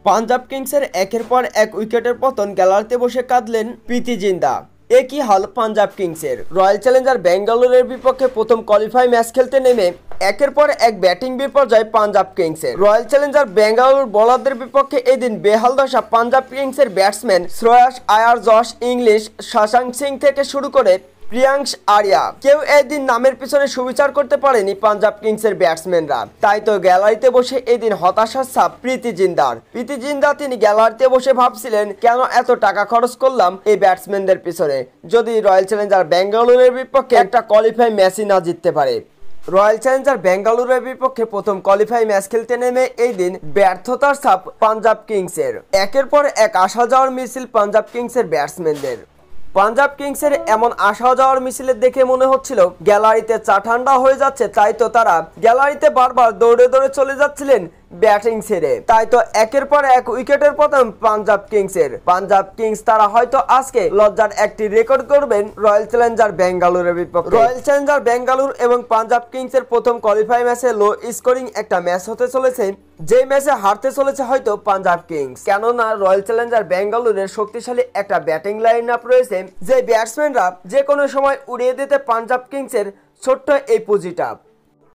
পাঞ্জাব কিংসের একের পর এক উইকেটের পতন, গ্যালারিতে বসে কাঁদলেন প্রীতি জিন্দা। একই হাল পাঞ্জাব কিংসের। রয়্যাল চ্যালেঞ্জার ব্যাঙ্গালোরের বিপক্ষে প্রথম কোয়ালিফাই ম্যাচ খেলতে নেমে একের পর এক ব্যাটিং বিপর্যয় পাঞ্জাব কিংসের। রয়্যাল চ্যালেঞ্জার ব্যাঙ্গালোর বোলারদের বিপক্ষে এদিন বেহাল দশা পাঞ্জাব কিংসের ব্যাটসম্যান শ্রেয়াস আয়ার, জশ ইংলিশ, শশাঙ্ক সিং থেকে শুরু করে প্রিয়াংশ আরিয়া, কেউ এদিন নামের পিছনে সুবিচার করতে পারেনি পাঞ্জাব কিংসের ব্যাটসম্যানরা। তাই তো গ্যালারিতে বসে এদিন হতাশার ছাপ প্রীতি জিন্দার। প্রীতি জিন্দা তিনি গ্যালারিতে বসে ভাবছিলেন, কেন এত টাকা খরচ করলাম এই ব্যাটসম্যানদের পিছনে, যদি রয়্যাল চ্যালেঞ্জার ব্যাঙ্গালোরের বিপক্ষে একটা কোয়ালিফাই ম্যাচই না জিততে পারে। রয়্যাল চ্যালেঞ্জার ব্যাঙ্গালোরের বিপক্ষে প্রথম কোয়ালিফাই ম্যাচ খেলতে নেমে এই দিন ব্যর্থতার ছাপ পাঞ্জাব কিংসের। একের পর এক আসা যাওয়ার মিছিল পাঞ্জাব কিংসের ব্যাটসম্যানদের। পাঞ্জাব কিংসের এমন আসা যাওয়ার মিছিলে দেখে মনে হচ্ছিল গ্যালারিতে চা ঠান্ডা হয়ে যাচ্ছে। তাই তো তারা গ্যালারিতে বারবার দৌড়ে দৌড়ে চলে যাচ্ছিলেন ব্যাটিং ছেড়ে। তাই তো একের পর এক উইকেটের পতন পাঞ্জাব কিংসের। পাঞ্জাব কিংস তারা হয়তো আজকে লজ্জার একটি রেকর্ড করবেন রয়্যাল চ্যালেঞ্জার ব্যাঙ্গালোরের বিপক্ষে। রয়্যাল চ্যালেঞ্জার ব্যাঙ্গালোর এবং পাঞ্জাব কিংসের প্রথম কোয়ালিফাই ম্যাচে লো স্কোরিং একটা ম্যাচ হতে চলেছে, যে ম্যাচে হারতে চলেছে হয়তো পাঞ্জাব কিংস। কেননা রয়্যাল চ্যালেঞ্জার ব্যাঙ্গালোরের শক্তিশালী একটা ব্যাটিং লাইন আপ রয়েছে, যে ব্যাটসম্যানরা যে কোনো সময় উড়িয়ে দিতে পাঞ্জাব কিংসের ছোট্ট এই পুঁজিটা।